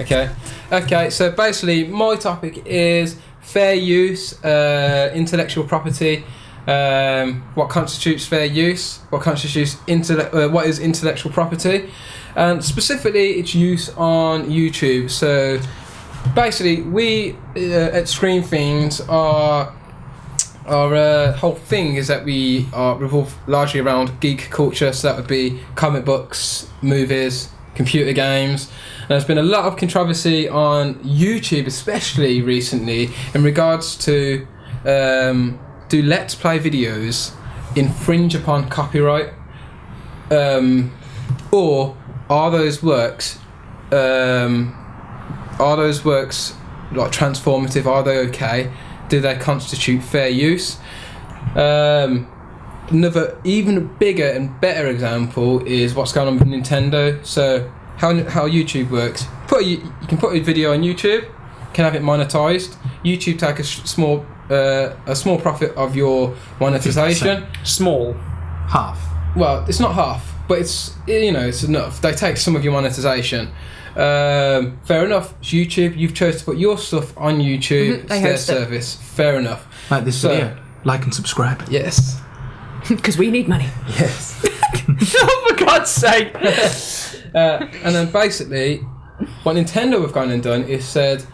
Okay, so basically my topic is fair use, intellectual property, what constitutes fair use, what is intellectual property, and specifically its use on YouTube. So basically we at Screen Fiends our whole thing is that we revolve largely around geek culture, so that would be comic books, movies, computer games. And there's been a lot of controversy on YouTube, especially recently, in regards to do Let's Play videos infringe upon copyright, or are those works like transformative? Are they okay? Do they constitute fair use? Another even bigger and better example is what's going on with Nintendo. So how YouTube works. You can put a video on YouTube, can have it monetized. YouTube take a small profit of your monetization. 50%. Small. Half. Well, it's not half, but it's enough. They take some of your monetization. Fair enough. It's YouTube. You've chosen to put your stuff on YouTube. It's their service. Fair enough. Like this video. Like and subscribe. Yes. Because we need money. Yes. Oh, for God's sake. And then basically, what Nintendo have gone and done is said,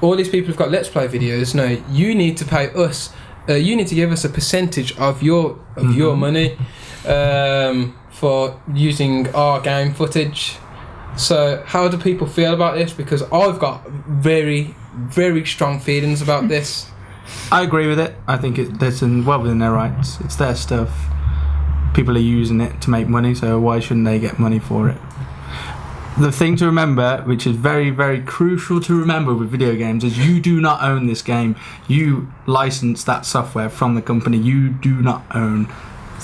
all these people have got Let's Play videos. No, you need to pay us. You need to give us a percentage of your money for using our game footage. So how do people feel about this? Because I've got very, very strong feelings about this. I agree with it. I think that's well within their rights. It's their stuff. People are using it to make money, so why shouldn't they get money for it? The thing to remember, which is very, very crucial to remember with video games, is you do not own this game. You license that software from the company. You do not own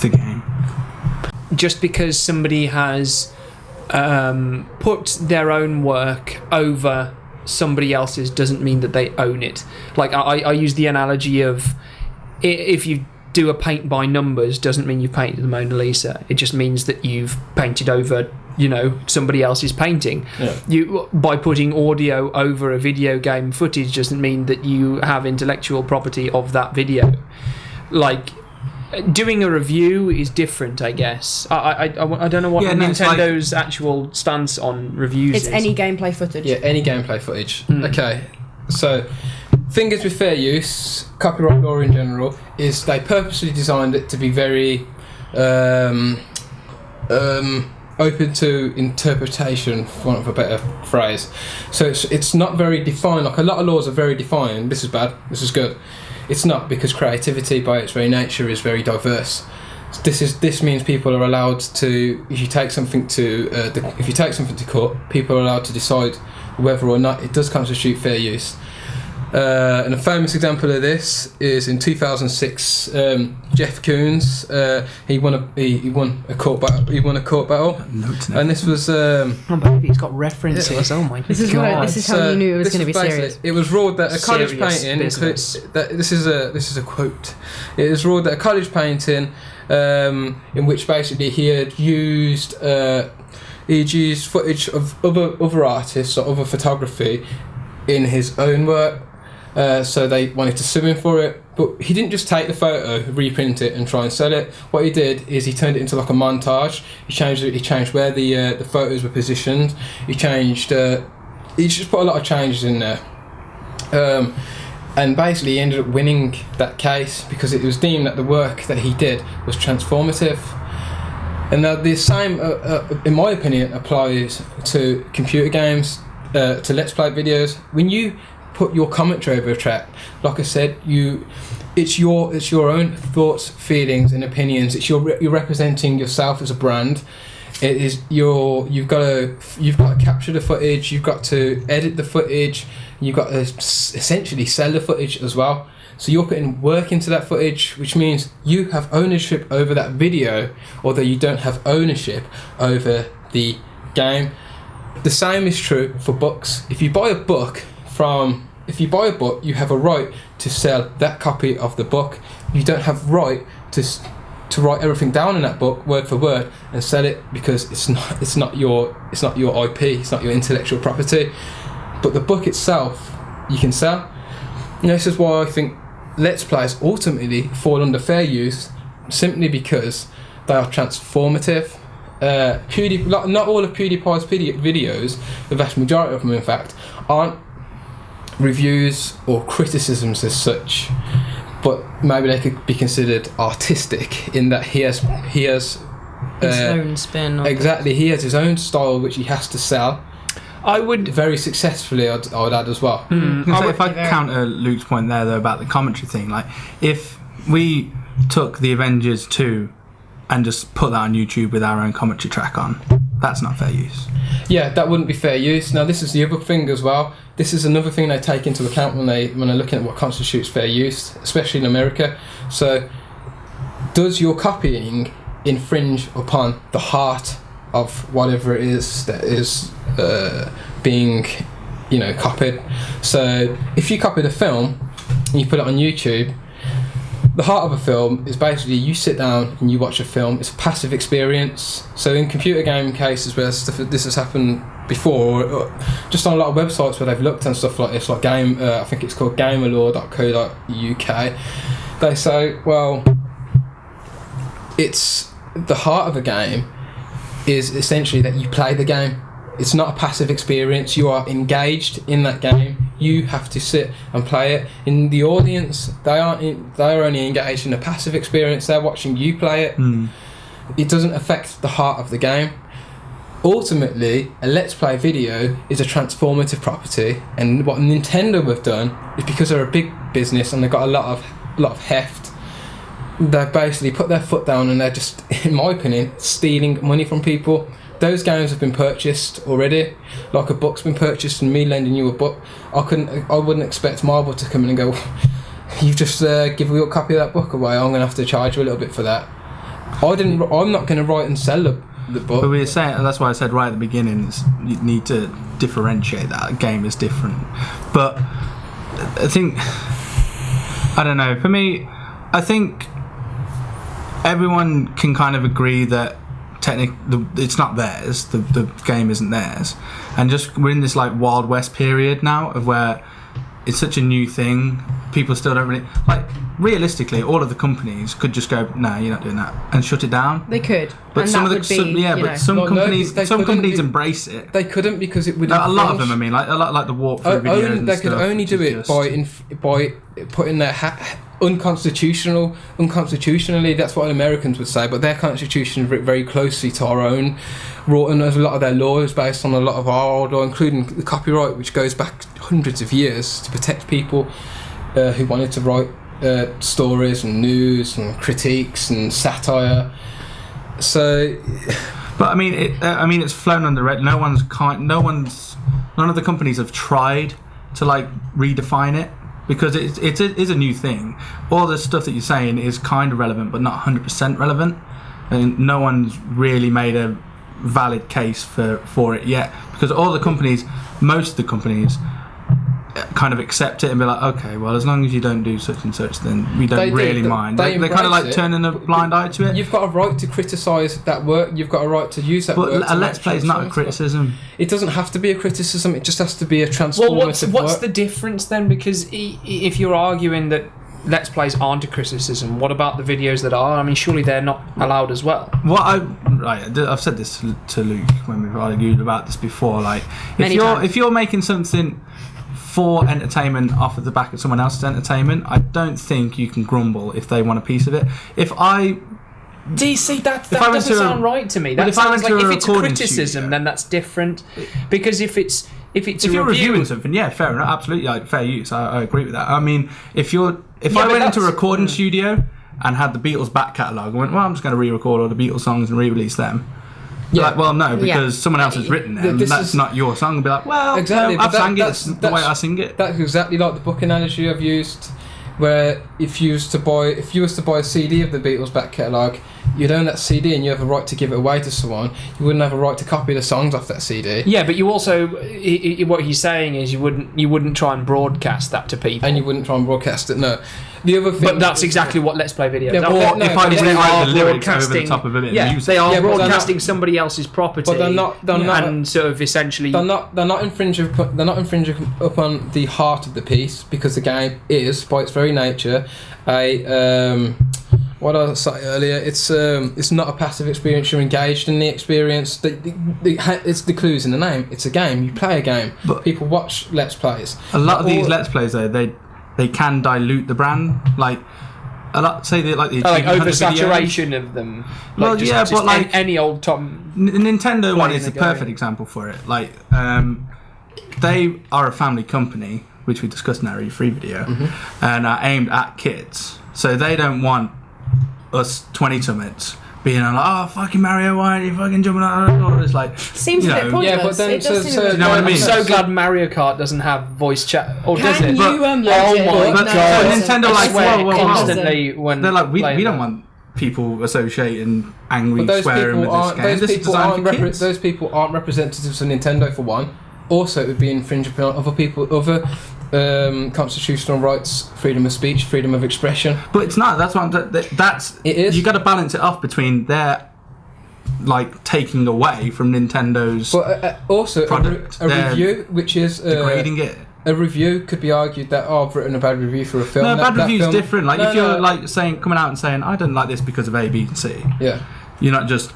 the game. Just because somebody has put their own work over somebody else's doesn't mean that they own it. Like I use the analogy of, if you do a paint by numbers doesn't mean you painted the Mona Lisa. It just means that you've painted over somebody else's painting. You by putting audio over a video game footage doesn't mean that you have intellectual property of that video. Like, doing a review is different, I guess. I don't know what Nintendo's actual stance on reviews is. It's any gameplay footage. Yeah, any gameplay footage. Okay, so thing is with fair use, copyright law in general, is they purposely designed it to be very open to interpretation, for want of a better phrase. So it's not very defined. Like, a lot of laws are very defined. This is bad, this is good. It's not, because creativity by its very nature is very diverse. This means people are allowed to, if you take something to court, people are allowed to decide whether or not it does constitute fair use. And a famous example of this is in 2006. Jeff Koons, he won a court battle, and this was. Oh baby, he's got references. Oh my God! This is how you knew it was going to be serious. It was ruled that a college painting. This is a quote. It was ruled that a college painting, in which basically he had used footage of other artists or other photography in his own work. So they wanted to sue him for it, but he didn't just take the photo, reprint it, and try and sell it. What he did is he turned it into like a montage. He changed where the photos were positioned. He just put a lot of changes in there, and basically he ended up winning that case because it was deemed that the work that he did was transformative. And now the same, in my opinion, applies to computer games, to Let's Play videos. When you put your commentary over a track, like I said, it's your own thoughts, feelings, and opinions. You're representing yourself as a brand. It is you've got to capture the footage. You've got to edit the footage. You've got to essentially sell the footage as well. So you're putting work into that footage, which means you have ownership over that video, although you don't have ownership over the game. The same is true for books. If you buy a book, you have a right to sell that copy of the book. You don't have right to to write everything down in that book word for word and sell it, because it's not your IP, it's not your intellectual property. But the book itself you can sell. And this is why I think Let's Plays ultimately fall under fair use, simply because they are transformative. Not all of PewDiePie's videos, the vast majority of them in fact, aren't reviews or criticisms as such, but maybe they could be considered artistic in that he has his own spin. Exactly, he has his own style which he has to sell. I would very successfully, I would add as well. If I counter Luke's point there though about the commentary thing, like if we took the Avengers 2 and just put that on YouTube with our own commentary track on, that's not fair use. Yeah, that wouldn't be fair use. Now this is the other thing as well. This is another thing they take into account when they're looking at what constitutes fair use, especially in America. So, does your copying infringe upon the heart of whatever it is that is being, copied? So, if you copied a film and you put it on YouTube, the heart of a film is basically you sit down and you watch a film. It's a passive experience. So in computer game cases where this has happened before, or just on a lot of websites where they've looked and stuff like this, like I think it's called gamerlore.co.uk, they say, well, it's the heart of a game is essentially that you play the game. It's not a passive experience. You are engaged in that game. You have to sit and play it. In the audience, they are only engaged in a passive experience. They're watching you play it. It doesn't affect the heart of the game. Ultimately, a Let's Play video is a transformative property, and what Nintendo have done is, because they're a big business and they've got a lot of heft, they've basically put their foot down and they're just, in my opinion, stealing money from people. Those games have been purchased already, like a book's been purchased, and me lending you a book, I wouldn't expect Marvel to come in and go, you just give me a copy of that book away, I'm going to have to charge you a little bit for that. I'm not going to write and sell the book. But we were saying, that's why I said right at the beginning, is you need to differentiate that. A game is different. But I think, I don't know, for me, I think everyone can kind of agree that it's not theirs, the game isn't theirs, and just we're in this like Wild West period now of where it's such a new thing, people still don't really like. Realistically, all of the companies could just go, no, you're not doing that, and shut it down. They could, but and some that of the some companies embrace it. They couldn't, because it would a lot of them, I mean, like a lot like the walkthrough videos. They could only do it by putting their unconstitutionally. That's what Americans would say, but their constitution is very closely to our own. And a lot of their law is based on a lot of our law, including the copyright, which goes back hundreds of years to protect people who wanted to write stories and news and critiques and satire. So, but I mean, it's flown under red. None of the companies have tried to like redefine it, because it is a new thing. All the stuff that you're saying is kind of relevant, but not 100% relevant, and no one's really made a valid case for it yet, because most of the companies kind of accept it and be like, okay, well, as long as you don't do such and such, then we don't really mind. They're kind of like turning a blind eye to it. You've got a right to criticise that work. You've got a right to use that work. But a Let's Play is not a criticism. It doesn't have to be a criticism. It just has to be a transformative what's the difference then? Because if you're arguing that Let's Plays aren't a criticism, what about the videos that are? I mean, surely they're not allowed as well. I've said this to Luke when we've argued about this before. Like, if you're making something for entertainment off of the back of someone else's entertainment, I don't think you can grumble if they want a piece of it. DC, that doesn't sound right to me. That sounds like if it's a criticism, then that's different. Because if you're reviewing something, yeah, fair enough, absolutely, like fair use. I agree with that. I mean, if I went into a recording studio and had the Beatles back catalogue, I went, well, I'm just going to re-record all the Beatles songs and re-release them. Yeah. Like, well, no, because someone else has written them. That's not your song. And be like, well, exactly. No, I've sang it. That's the way I sing it. That's exactly like the book analogy I've used, where if you was to buy a CD of the Beatles back catalogue, you'd own that CD and you have a right to give it away to someone, you wouldn't have a right to copy the songs off that CD. Yeah, but you also, what he's saying is you wouldn't try and broadcast that to people. And you wouldn't try and broadcast it, no. The other thing, but that's exactly what Let's Play videos Yeah, are. but Or if I they just are write the lyrics over the broadcasting- top of it, Yeah, music. they are Yeah, but they're broadcasting somebody else's property. But they're not and sort of essentially. They're not infringing upon the heart of the piece, because the game is, by its very nature, a what I said earlier. It's not a passive experience. You're engaged in the experience. It's the clues in the name. It's a game. You play a game. But people watch Let's Plays. A lot of these Let's Plays, though, they can dilute the brand. Like, a lot, say they like the like Achievement Hunter oversaturation of them. Well, yeah, but like any old Tom. Nintendo one playing is the the game. perfect example for it. Like, they are a family company, which we discussed in our E3 video, and are aimed at kids. So they don't want us 20-somethings being like, oh, fucking Mario, why are you fucking jumping out? It's like, Seems you a bit know, pointless. Yeah, but then It does seem a bit you know what I mean? I'm so glad Mario Kart doesn't have voice chat. Or does Can it? you oh load it? my But god! Nintendo, I like, swear whoa, constantly when they're like, we playing don't that. want people associating angry But those swearing people with this aren't. game. Those This is people designed aren't. for kids. Those people aren't representatives of Nintendo, for one. Also, it would be infringing upon other constitutional rights, freedom of speech, freedom of expression. But it's not. That's what that's. It is. You got to balance it off between their like taking away from Nintendo's But also product. a They're review, which is degrading it. a review, could be argued that I've written a bad review for a film. No, That bad review's film- different. Like No, if you're no. like saying coming out and saying I don't like this because of A, B, and C. Yeah. You're not just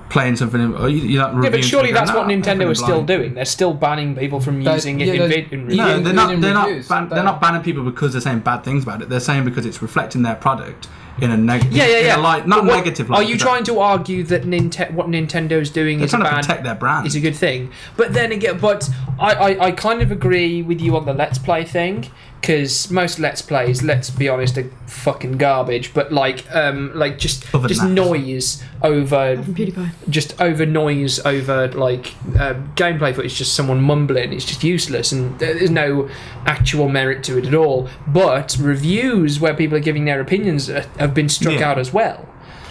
playing something. Or you're not. Yeah, but reviewing surely something that's going, what "No, Nintendo I'm is still blind." doing. They're still banning people from They- using it yeah, in they- vid. Yeah, No, in they're not. reading They're reviews, not. They're not banning people because they're saying bad things about it. They're saying because it's reflecting their product in a negative. Yeah. In a light, not But what- negative. Light, Are you trying to argue that what Nintendo's doing They're is trying to bad? protect their brand. Is a good thing. But then again, I kind of agree with you on the Let's Play thing, because most Let's Plays, let's be honest, are fucking garbage. But just Other than that. noise over, From PewDiePie. just over noise over gameplay footage, just someone mumbling. It's just useless, and there's no actual merit to it at all. But reviews where people are giving their opinions have been struck Yeah. out as well.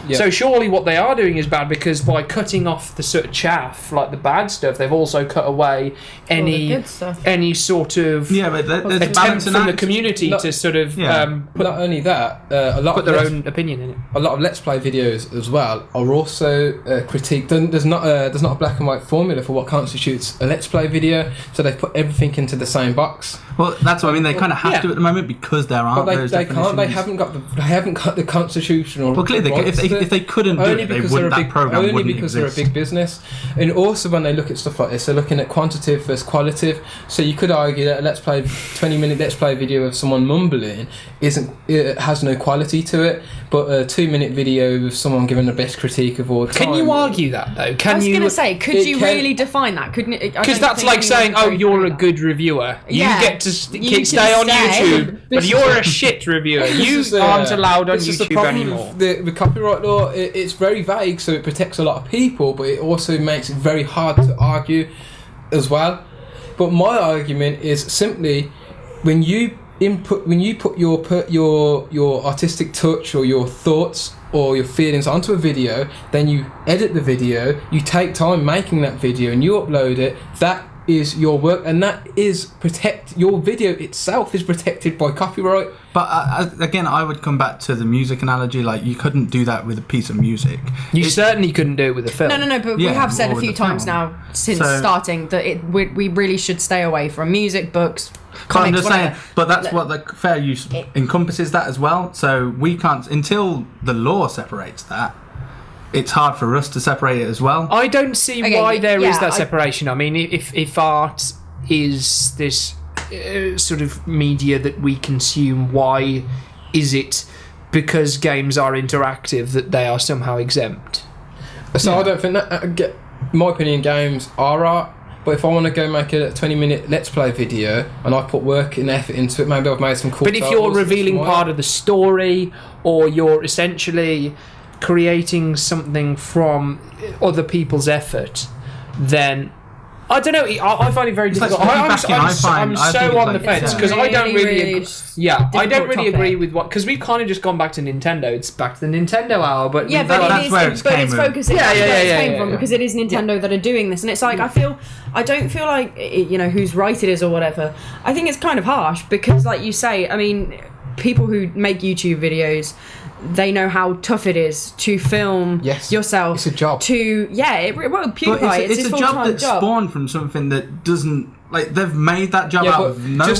Yeah. So surely what they are doing is bad, because by cutting off the sort of chaff, like the bad stuff, they've also cut away All the good stuff. any sort of Yeah, but there's attempt balancing from the act. community Not- to sort of Yeah. Not only that, a lot put of their Let's- own opinion in it. a lot of Let's Play videos as well are also critiqued. There's not a black and white formula for what constitutes a Let's Play video, so they've put everything into the same box. Well, that's what I mean. They kind of have Yeah. to at the moment because there aren't But those they can't. definitions. They haven't got the constitutional. Well, clearly, rights to if they couldn't do only it, they because wouldn't. they're a That big, program only wouldn't because exist. they're a big business, and also when they look at stuff like this, they're looking at quantitative versus qualitative. So you could argue that a 20-minute Let's Play video of someone mumbling it has no quality to it, but a 2-minute video of someone giving the best critique of all time. Can you argue that though? Can I was you? going to say, could it you can- really define that? Couldn't it? I Because don't that's think like saying, anyone "Oh, could you're do a that. good reviewer. Yeah. You get to You can stay on say- YouTube, but you're a shit reviewer. You aren't allowed on This is the YouTube problem anymore." with the copyright law. It's very vague, so it protects a lot of people, but it also makes it very hard to argue as well. But my argument is simply when you put your artistic touch or your thoughts or your feelings onto a video, then you edit the video, you take time making that video and you upload it. That is your work, and that is your video itself is protected by copyright. But again, I would come back to the music analogy. Like, you couldn't do that with a piece of music. You certainly couldn't do it with a film. No, but Yeah, we have said or a with few the times film. now since So- starting that we really should stay away from music, books, But I'm comics, just whatever. saying, but that's what the fair use encompasses that as well. So we can't, until the law separates that, it's hard for us to separate it as well. I don't see Okay, why there is yeah, that separation. I mean, if art is this sort of media that we consume, why is it because games are interactive that they are somehow exempt? So I don't think that. In my opinion, games are art. But if I want to go make a 20-minute Let's Play video and I put work and effort into it, maybe I've made some cool. But if you're titles, revealing it's part of the story, or you're essentially creating something from other people's effort, then I don't know. I find it very It's like difficult. I'm piggybacking, I so think on the it's fence like- because I don't really. I don't difficult really topic. agree with what because we've kind of just gone back to Nintendo. It's back to the Nintendo hour, but Yeah, we've but got- that's it where is. it's But came it's from. focusing Yeah, on yeah, where yeah, it yeah, came yeah, from yeah. because it is Nintendo that are doing this, and it's like I don't feel like whose right it is or whatever. I think it's kind of harsh because, like you say, I mean, people who make YouTube videos, they know how tough it is to film Yes. yourself. It's a job. Well, PewDiePie, But it's it's his a full-time job that spawned from something that doesn't like they've made that job Yeah, out but of nowhere.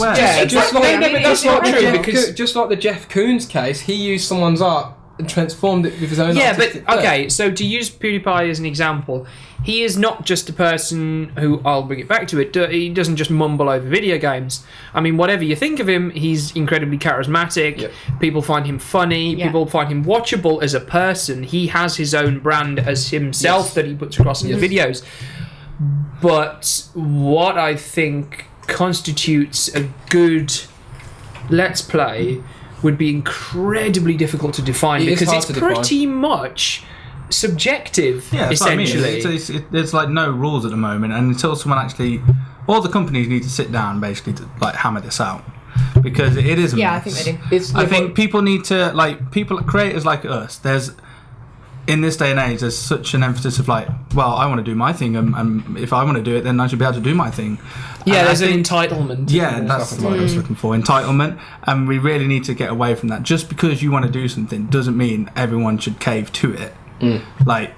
just like, I mean, that's not true because just like the Jeff Koons case, he used someone's art and transformed it with his own. yeah, but artistic flair. okay. So to use PewDiePie as an example, he is not just a person who I'll bring it back to it. He doesn't just mumble over video games. I mean, whatever you think of him, he's incredibly charismatic. Yep. People find him funny. Yeah. People find him watchable as a person. He has his own brand as himself Yes. that he puts across in his videos. But what I think constitutes a good Let's Play would be incredibly difficult to define It is because hard it's to define. pretty much subjective, Yeah, that's what I mean. essentially. There's like no rules at the moment, and until someone actually, all the companies need to sit down basically to like hammer this out because it is. A Yeah, I mess. think they do. I think people need to creators like us. There's in this day and age, there's such an emphasis of like, well, I want to do my thing, and if I want to do it, then I should be able to do my thing. Yeah, And I there's an think- entitlement. Yeah, that's what I was looking for. Entitlement. And we really need to get away from that. Just because you want to do something doesn't mean everyone should cave to it. Like,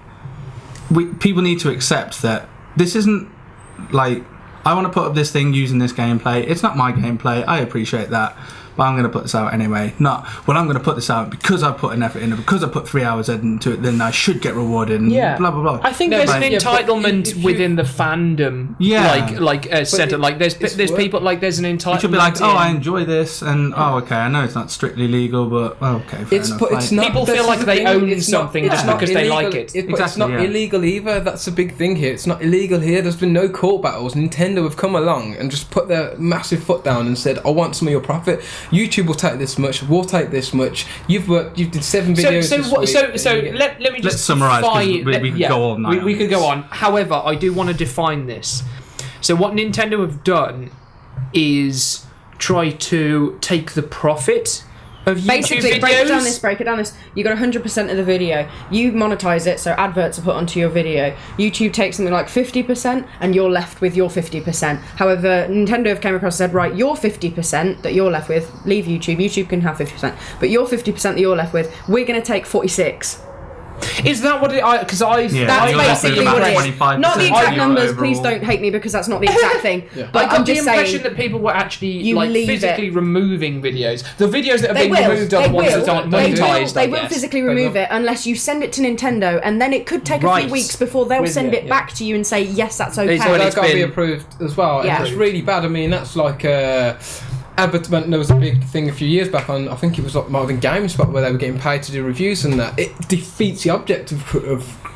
people need to accept that this isn't like, I want to put up this thing using this gameplay. It's not my gameplay. I appreciate that. But I'm going to put this out anyway. Not, well, I'm going to put this out because I put an effort in it, because I put 3 hours into it, then I should get rewarded, and Yeah. blah, blah, blah. I think No, there's but- an yeah, but entitlement if you- within the fandom. Yeah. Center. it- Like there's it's there's work. people like there's an entitlement. You should be like, oh, in- I enjoy this, and oh, okay, I know it's not strictly legal, but okay, fair It's enough. but it's Like- not. People this feel is like the they thing, own it's not- something it's just not because they illegal, like it. But it's Exactly, not yeah. illegal either. That's a big thing here. It's not illegal here. There's been no court battles. Nintendo have come along and just put their massive foot down and said, "I want some of your profit. YouTube will take this much. We'll take this much. You've did 7 videos. So this what, week, so and you get- let me just Let's summarise, 'cause define- we could go all night We on could go this. on. However, I do want to define this. So what Nintendo have done is try to take the profit of YouTube Basically, videos. break it down this. You got 100% of the video. You monetize it, so adverts are put onto your video. YouTube takes something like 50%, and you're left with your 50%. However, Nintendo have came across and said, right, your 50% that you're left with, leave YouTube. YouTube can have 50%, but your 50% that you're left with, we're going to take 46. Is that what it? Because I Yeah, That's you're left with basically about what it is. 25% Not the exact of your numbers. Please overall- don't hate me because that's not the exact thing. Yeah. But I got I'm the just impression saying. that people were actually You like leave physically it. removing videos. The videos that have They been will. removed are They the ones will. that aren't They will. monetized. They I will guess. physically They remove will. it unless you send it to Nintendo, and then it could take a Right. few weeks before they'll With send you, it yeah. back to you and say yes, that's okay. It's when That's got to be been- approved as well. Yeah. And it's really bad. I mean, that's like Abbott. There was a big thing a few years back on. I think it was like more than GameSpot where they were getting paid to do reviews and that. It defeats the object of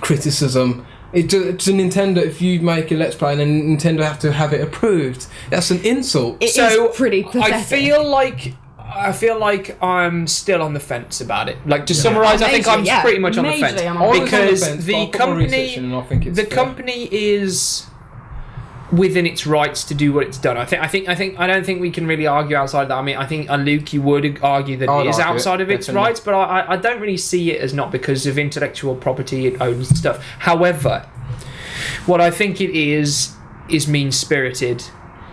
criticism. To Nintendo, if you make a Let's Play and then Nintendo have to have it approved, that's an insult. It So, is pretty pathetic. I feel like I'm still on the fence about it. Like to summarise, I think Majorly, I'm yeah. pretty much on the Majorly, fence I'm on I was on the because fence, but the I've got more research company, in and I think it's the fair. company is within its rights to do what it's done. I don't think we can really argue outside of that. I mean, I think Luke, you would argue that I'd it is argue it, outside of its definitely. rights, but I don't really see it as not because of intellectual property. It owns stuff. However, what I think it is mean-spirited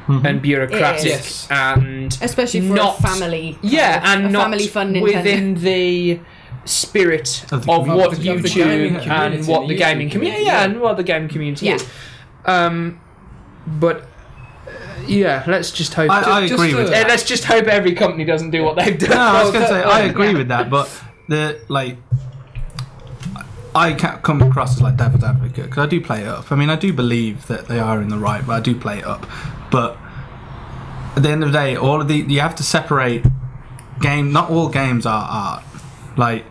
and bureaucratic It is. and especially for not a family. and a not family fun Nintendo. within the spirit Of of, the community. what Of the YouTube gaming and community, what the the gaming YouTube community, community, yeah. and what the gaming community Yeah. is. But yeah, let's just hope. I Just agree to- with Yeah, that. let's just hope every company doesn't do what they've done. No, I was going to say I yeah. agree with that, but I can't come across as like devil's advocate because I do play it up. I mean, I do believe that they are in the right, but I do play it up. But at the end of the day, you have to separate game. Not all games are art. Like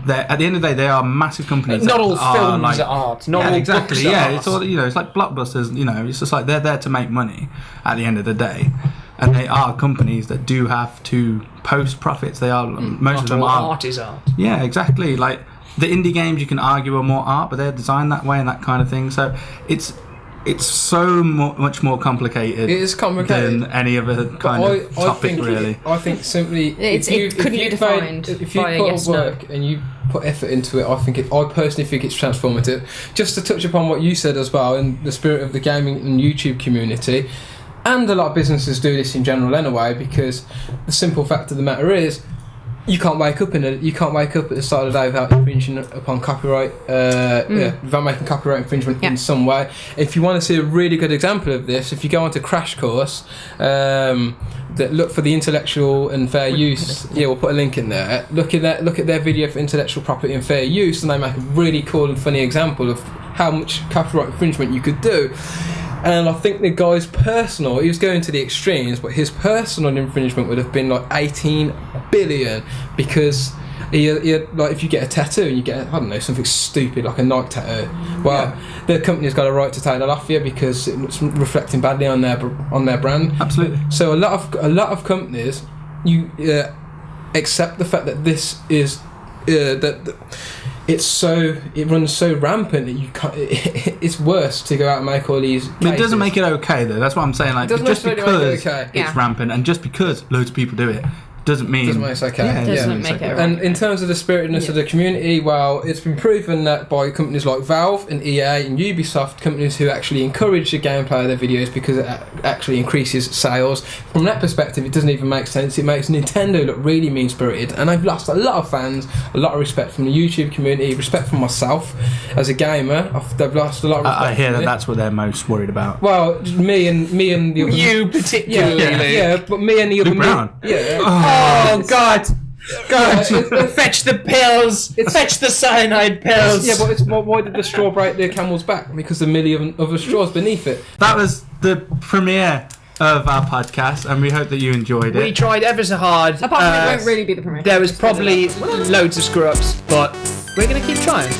at the end of the day, they are massive companies. Not that all are, films like, are art. Not yeah, all exactly. books are Yeah, art. it's all it's like blockbusters. It's just like they're there to make money at the end of the day, and they are companies that do have to post profits. They are most Not of them all are. art is art. Yeah, exactly. Like the indie games, you can argue are more art, but they're designed that way and that kind of thing. So it's it's so much more complicated. It is complicated than any other kind of topic, really. I think simply it couldn't be defined if you by a put yes, work and you put effort into it, I personally think it's transformative. Just to touch upon what you said as well, in the spirit of the gaming and YouTube community, and a lot of businesses do this in general anyway, because the simple fact of the matter is, you can't wake up at the start of the day without infringing upon copyright, without making copyright infringement in some way. If you want to see a really good example of this, if you go onto Crash Course, that look for the intellectual and fair use. Yeah, we'll put a link in there. Look at their video for intellectual property and fair use, and they make a really cool and funny example of how much copyright infringement you could do. And I think the guy's personal, he was going to the extremes, but his personal infringement would have been like 18 billion, because he had, like, if you get a tattoo and you get, I don't know, something stupid like a Nike tattoo, well, the company's got a right to take that off you because it's reflecting badly on their brand. Absolutely. So a lot of companies, you accept the fact that this is that. It runs so rampant that you can't. It's worse to go out and make all these cases. It doesn't make it okay, though. That's what I'm saying. Like, just because it's rampant and just because loads of people do it doesn't mean it's okay. Yeah, doesn't make it right. And in terms of the spiritedness of the community, well, it's been proven that by companies like Valve and EA and Ubisoft, companies who actually encourage the gameplay of their videos because it actually increases sales. From that perspective, it doesn't even make sense. It makes Nintendo look really mean-spirited, and I've lost a lot of fans, a lot of respect from the YouTube community, respect from myself as a gamer. They've lost a lot of respect. I hear that that's what they're most worried about. Well, me and the other, You particularly. yeah, but me and the other, Luke Brown. Oh God! Fetch the pills! Fetch the cyanide pills! Yeah, but why did the straw break the camel's back? Because the million other straws beneath it. That was the premiere of our podcast, and we hope that you enjoyed it. We tried ever so hard. Apart from it won't really be the premiere. There was probably loads of screw-ups, but we're going to keep trying.